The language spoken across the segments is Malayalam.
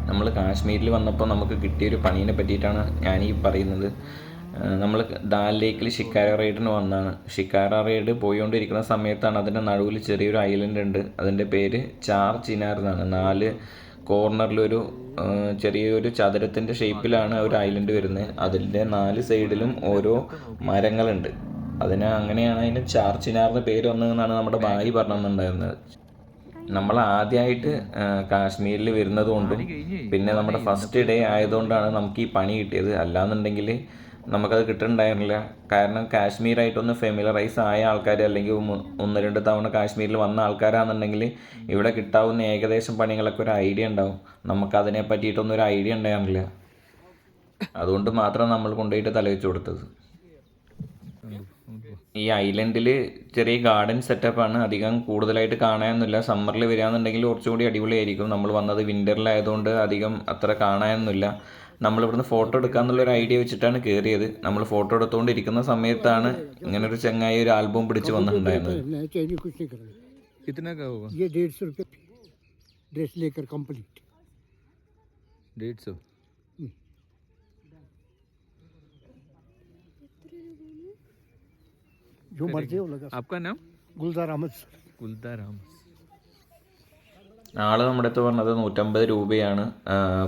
നമ്മൾ കാശ്മീരിൽ വന്നപ്പോൾ നമുക്ക് കിട്ടിയൊരു പണീനെ പറ്റിയിട്ടാണ് ഞാനീ പറയുന്നത്. നമ്മൾ ദാൽ ലേക്കിൽ ഷിക്കാര റൈഡിന് വന്നതാണ്. ഷിക്കാര റൈഡ് പോയിക്കൊണ്ടിരിക്കുന്ന സമയത്താണ് അതിൻ്റെ നടുവിൽ ചെറിയൊരു ഐലൻഡ് ഉണ്ട്. അതിൻ്റെ പേര് ചാർ ചിനാർ എന്നാണ്. 4 കോർണറിലൊരു ചെറിയൊരു ചതുരത്തിൻ്റെ ഷേപ്പിലാണ് ഒരു ഐലൻഡ് വരുന്നത്. അതിൻ്റെ 4 സൈഡിലും ഓരോ മരങ്ങളുണ്ട്. അങ്ങനെയാണ് അതിന് ചാർ ചിനാറിന് പേര് വന്നതെന്നാണ് നമ്മുടെ ഭായി പറഞ്ഞിട്ടുണ്ടായിരുന്നത്. നമ്മൾ ആദ്യമായിട്ട് കാശ്മീരിൽ വരുന്നത് കൊണ്ടും പിന്നെ നമ്മുടെ ഫസ്റ്റ് ഡേ ആയതുകൊണ്ടാണ് നമുക്ക് ഈ പണി കിട്ടിയത്. അല്ലാന്നുണ്ടെങ്കിൽ നമുക്കത് കിട്ടുന്നുണ്ടായിരുന്നില്ല. കാരണം കാശ്മീരായിട്ടൊന്ന് ഫെമിലറൈസ് ആയ ആൾക്കാർ, അല്ലെങ്കിൽ 1-2 തവണ കാശ്മീരിൽ വന്ന ആൾക്കാരാണെന്നുണ്ടെങ്കിൽ ഇവിടെ കിട്ടാവുന്ന ഏകദേശം പണികളൊക്കെ ഒരു ഐഡിയ ഉണ്ടാവും. നമുക്കതിനെ പറ്റിയിട്ടൊന്നും ഒരു ഐഡിയ ഉണ്ടായിരുന്നില്ല. അതുകൊണ്ട് മാത്രം നമ്മൾ കൊണ്ടുപോയിട്ട് തലവെച്ച് കൊടുത്തത്. ഈ ഐലൻഡിൽ ചെറിയ ഗാർഡൻ സെറ്റപ്പാണ്. അധികം കൂടുതലായിട്ട് കാണാനൊന്നുമില്ല. സമ്മറിൽ വരികയാണെന്നുണ്ടെങ്കിൽ കുറച്ചുകൂടി അടിപൊളിയായിരിക്കും. നമ്മൾ വന്നത് വിൻ്ററിലായതുകൊണ്ട് അധികം അത്ര കാണാനൊന്നുമില്ല. നമ്മളിവിടുന്ന് ഫോട്ടോ എടുക്കാമെന്നുള്ളൊരു ഐഡിയ വെച്ചിട്ടാണ് കയറിയത്. നമ്മൾ ഫോട്ടോ എടുത്തുകൊണ്ടിരിക്കുന്ന സമയത്താണ് ഇങ്ങനൊരു ചങ്ങായി ഒരു ആൽബം പിടിച്ച് വന്നിട്ടുണ്ടായിരുന്നത്. जो मर्जी हो लगा। आपका नाम? गुलजार अहमद सर। गुलजार अहमद. ആൾ നമ്മുടെ അടുത്ത് പറഞ്ഞത് 150 രൂപയാണ്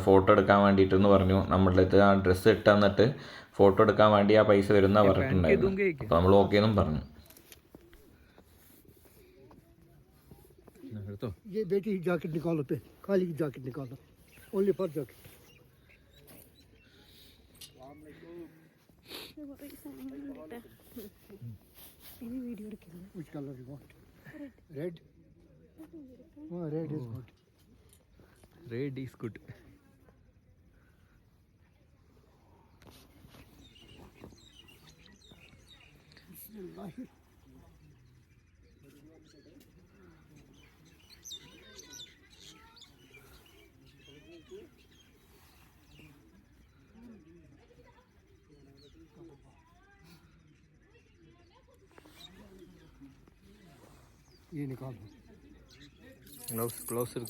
ഫോട്ടോ എടുക്കാൻ വേണ്ടിയിട്ടെന്ന് പറഞ്ഞു. നമ്മളുടെ അടുത്ത് ആ ഡ്രസ്സ് ഇട്ട് തന്നിട്ട് ഫോട്ടോ എടുക്കാൻ വേണ്ടി ആ പൈസ വരുന്ന പറഞ്ഞിട്ടുണ്ടായിരുന്നു. അപ്പോൾ നമ്മൾ ഓക്കെ എന്നും പറഞ്ഞു. ये बेटी जैकेट निकालो पे, काली की जैकेट निकालो, only for jacket. Which color you want? Red. Oh, red is good. Red is good. ये निकालो. Closer.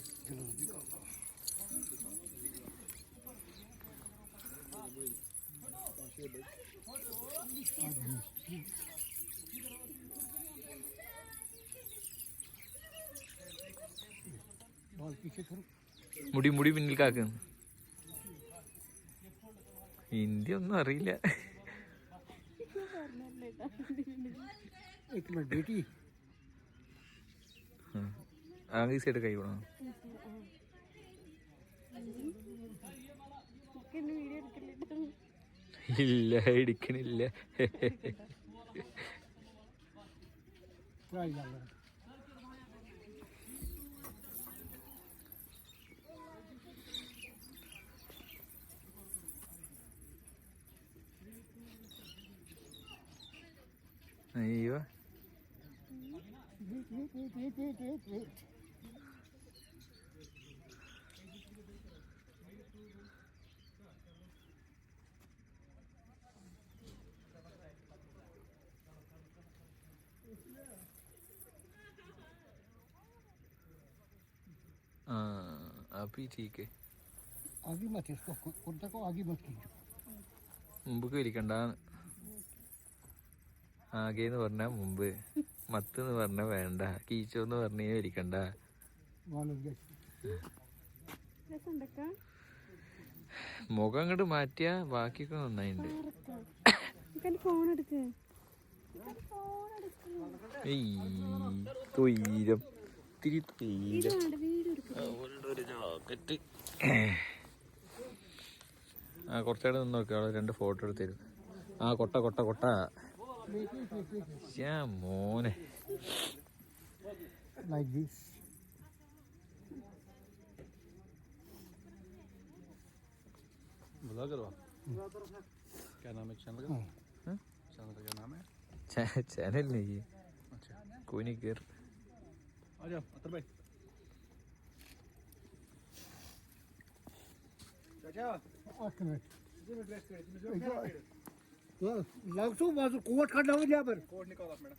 बाल पीछे करो. മുടി പിന്നിൽ കാക്കുന്നു. ഹിന്ദി ഒന്നും അറിയില്ല. एक मिनट बेटी. ആകെ സൈഡ് കൈ വിടണം. ഇല്ല, ഇടിക്കണില്ല. അയ്യോ, അപ്പൊ ठीक है. आगे मत इसको कुर्ता को आगे मत कीजिए. മുമ്പ് ഇരിക്കണ്ട. ആകെന്ന് പറഞ്ഞാ മുമ്പ്, മത്തെന്ന് പറഞ്ഞാ വേണ്ട, കീച്ചോന്ന് പറഞ്ഞേ ഇരിക്കണ്ട. മുഖം അങ്ങോട്ട് മാറ്റിയാ ബാക്കിയൊക്കെ നന്നായിണ്ട്. തൊയ്യം ഇത്തിരി ഒരു ജാക്കറ്റ്. ആ കുറച്ചേടെ നിന്ന് നോക്കി, അവിടെ 2 ഫോട്ടോ എടുത്തരും. ആ കൊട്ട കൊട്ട കൊട്ട മോനെ. Like this. ब्लॉगर हो? क्या नाम है चैनल का? चैनल का क्या नाम है? चैनल नहीं है. अच्छा, कोई नहीं कर. आ जाओ अतर भाई. चाचा, एक मिनट. लाख तो बाजू कोट खड़ा हो जा पर. कोड निकालो मैडम.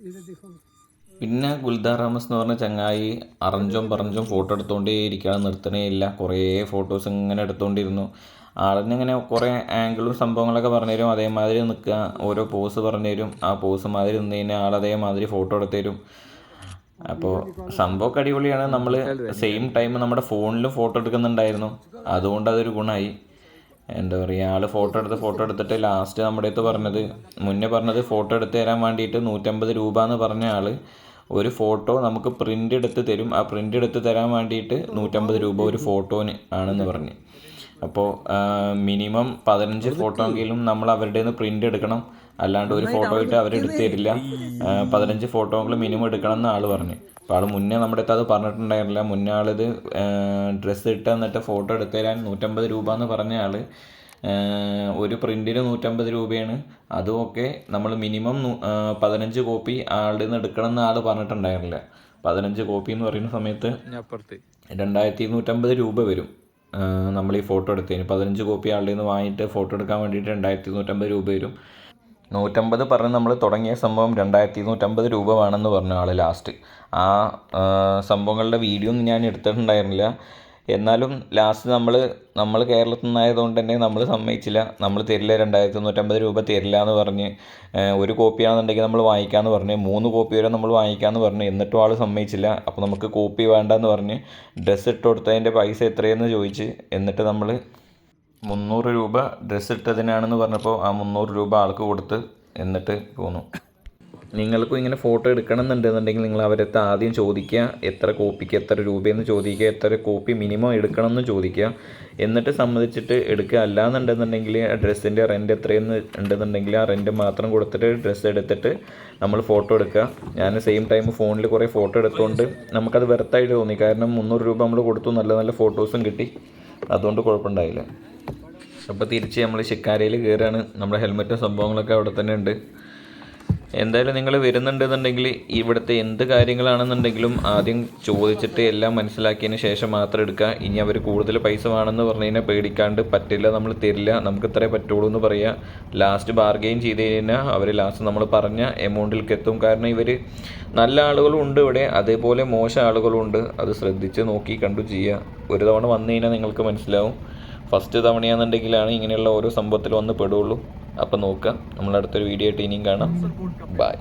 इधर देखो. പിന്നെ ഗുൽദാർ അഹമ്മദ് എന്ന് പറഞ്ഞ ചങ്ങായി അറഞ്ചും പറഞ്ഞും ഫോട്ടോ എടുത്തുകൊണ്ടേ ഇരിക്കുകയാണ്, നിർത്തണേ ഇല്ല. കുറേ ഫോട്ടോസ് ഇങ്ങനെ എടുത്തുകൊണ്ടിരുന്നു. ആളിനിങ്ങനെ കുറേ ആംഗിളും സംഭവങ്ങളൊക്കെ പറഞ്ഞു തരും, അതേമാതിരി നിൽക്കുക, ഓരോ പോസ് പറഞ്ഞു തരും. ആ പോസ് മാതിരി നിന്ന് കഴിഞ്ഞാൽ ആൾ അതേമാതിരി ഫോട്ടോ എടുത്തു തരും. അപ്പോൾ സംഭവമൊക്കെ അടിപൊളിയാണ്. നമ്മൾ സെയിം ടൈം നമ്മുടെ ഫോണിലും ഫോട്ടോ എടുക്കുന്നുണ്ടായിരുന്നു, അതുകൊണ്ട് അതൊരു ഗുണമായി. എന്താ പറയുക, ആൾ ഫോട്ടോ എടുത്തിട്ട് ലാസ്റ്റ് നമ്മുടെ അടുത്ത് പറഞ്ഞത്, മുന്നേ പറഞ്ഞത് ഫോട്ടോ എടുത്ത് തരാൻ വേണ്ടിയിട്ട് 150 രൂപ എന്ന് പറഞ്ഞ ആൾ ഒരു ഫോട്ടോ നമുക്ക് പ്രിൻ്റ് എടുത്ത് തരും. ആ പ്രിൻ്റ് എടുത്ത് തരാൻ വേണ്ടിയിട്ട് 150 രൂപ ഒരു ഫോട്ടോന് ആണെന്ന് പറഞ്ഞ്. അപ്പോൾ മിനിമം 15 ഫോട്ടോ എങ്കിലും നമ്മൾ അവരുടെ നിന്ന് പ്രിൻ്റ് എടുക്കണം, അല്ലാണ്ട് ഒരു ഫോട്ടോ ഇട്ട് അവരെടുത്ത് തരില്ല. 15 ഫോട്ടോ എങ്കിലും മിനിമം എടുക്കണം എന്ന് ആൾ പറഞ്ഞു. അപ്പോൾ ആൾ മുന്നേ നമ്മുടെ അടുത്ത് അത് പറഞ്ഞിട്ടുണ്ടായിരുന്നില്ല. മുന്നേ ആളിത് ഡ്രസ്സ് ഇട്ട് എന്നിട്ട് ഫോട്ടോ എടുത്തു തരാൻ 150 രൂപ എന്ന് പറഞ്ഞ ആൾ ഒരു പ്രിൻറ്റിന് 150 രൂപയാണ്. അതും ഒക്കെ നമ്മൾ മിനിമം 15 കോപ്പി ആളുടെ നിന്ന് എടുക്കണം എന്ന് ആൾ പറഞ്ഞിട്ടുണ്ടായിരുന്നില്ല. 15 കോപ്പി എന്ന് പറയുന്ന സമയത്ത് 2250 രൂപ വരും നമ്മൾ ഈ ഫോട്ടോ എടുത്തതിന്. 15 കോപ്പി ആളുടെ നിന്ന് വാങ്ങിയിട്ട് ഫോട്ടോ എടുക്കാൻ വേണ്ടിയിട്ട് 2250 രൂപ വരും. 150 പറഞ്ഞ് നമ്മൾ തുടങ്ങിയ സംഭവം 2250 രൂപ വേണമെന്ന് പറഞ്ഞു ആൾ ലാസ്റ്റ്. ആ സംഭവങ്ങളുടെ വീഡിയോ ഒന്നും ഞാൻ എടുത്തിട്ടുണ്ടായിരുന്നില്ല. എന്നാലും ലാസ്റ്റ് നമ്മൾ കേരളത്തിൽ നിന്നായതുകൊണ്ട് തന്നെ നമ്മൾ സമ്മതിച്ചില്ല, നമ്മൾ തരില്ല, 2250 രൂപ തരില്ല എന്ന് പറഞ്ഞ്. ഒരു കോപ്പിയാണെന്നുണ്ടെങ്കിൽ നമ്മൾ വാങ്ങിക്കാമെന്ന് പറഞ്ഞ്, 3 കോപ്പി വരെ നമ്മൾ വാങ്ങിക്കാമെന്ന് പറഞ്ഞു. എന്നിട്ടും ആൾ സമ്മതിച്ചില്ല. അപ്പോൾ നമുക്ക് കോപ്പി വേണ്ടെന്ന് പറഞ്ഞ് ഡ്രസ്സ് ഇട്ട് കൊടുത്തതിൻ്റെ പൈസ എത്രയെന്ന് ചോദിച്ച്, എന്നിട്ട് നമ്മൾ 300 രൂപ ഡ്രസ്സ് ഇട്ടതിനാണെന്ന് പറഞ്ഞപ്പോൾ ആ 300 രൂപ ആൾക്ക് കൊടുത്ത് എന്നിട്ട് പോന്നു. നിങ്ങൾക്കും ഇങ്ങനെ ഫോട്ടോ എടുക്കണം എന്നുണ്ടെന്നുണ്ടെങ്കിൽ നിങ്ങൾ അവരടുത്ത് ആദ്യം ചോദിക്കുക, എത്ര കോപ്പിക്ക് എത്ര രൂപയെന്ന് ചോദിക്കുക, എത്ര കോപ്പി മിനിമം എടുക്കണം എന്ന് ചോദിക്കുക. എന്നിട്ട് സമ്മതിച്ചിട്ട് എടുക്കുക. അല്ലാന്നുണ്ടെന്നുണ്ടെങ്കിൽ ആ ഡ്രസ്സിൻ്റെ റെൻറ്റ് എത്രയെന്ന് ഉണ്ടെന്നുണ്ടെങ്കിൽ ആ റെൻറ്റ് മാത്രം കൊടുത്തിട്ട് ഡ്രസ്സ് എടുത്തിട്ട് നമ്മൾ ഫോട്ടോ എടുക്കുക. ഞാൻ സെയിം ടൈം ഫോണിൽ കുറേ ഫോട്ടോ എടുത്തുകൊണ്ട് നമുക്കത് വെറുത്തായിട്ട് തോന്നി. കാരണം 300 രൂപ നമ്മൾ കൊടുത്തു, നല്ല നല്ല ഫോട്ടോസും കിട്ടി, അതുകൊണ്ട് കുഴപ്പമുണ്ടായില്ല. അപ്പോൾ തിരിച്ച് നമ്മൾ ശിക്കാരയിൽ കയറുകയാണ്. നമ്മുടെ ഹെൽമെറ്റും സംഭവങ്ങളൊക്കെ അവിടെ തന്നെ ഉണ്ട്. എന്തായാലും നിങ്ങൾ വരുന്നുണ്ടെന്നുണ്ടെങ്കിൽ ഇവിടുത്തെ എന്ത് കാര്യങ്ങളാണെന്നുണ്ടെങ്കിലും ആദ്യം ചോദിച്ചിട്ട് എല്ലാം മനസ്സിലാക്കിയതിന് ശേഷം മാത്രം എടുക്കുക. ഇനി അവർ കൂടുതൽ പൈസ വേണമെന്ന് പറഞ്ഞു കഴിഞ്ഞാൽ പേടിക്കാണ്ട്, പറ്റില്ല നമ്മൾ തരില്ല, നമുക്ക് ഇത്രേ പറ്റുള്ളൂ എന്ന് പറയുക. ലാസ്റ്റ് ബാർഗെയിൻ ചെയ്ത് കഴിഞ്ഞാൽ അവർ ലാസ്റ്റ് നമ്മൾ പറഞ്ഞ എമൗണ്ടിലേക്ക് എത്തും. കാരണം ഇവർ നല്ല ആളുകളും ഉണ്ട് ഇവിടെ, അതേപോലെ മോശം ആളുകളും ഉണ്ട്. അത് ശ്രദ്ധിച്ച് നോക്കി കണ്ടു ചെയ്യുക. ഒരു തവണ വന്നു കഴിഞ്ഞാൽ നിങ്ങൾക്ക് മനസ്സിലാവും. ഫസ്റ്റ് തവണയാണെന്നുണ്ടെങ്കിലാണ് ഇങ്ങനെയുള്ള ഓരോ സംഭവത്തിൽ വന്ന് പെടുള്ളൂ. അപ്പം നോക്കുക. നമ്മളടുത്തൊരു വീഡിയോ ആയിട്ട് ഇനിയും കാണാം. ബൈ.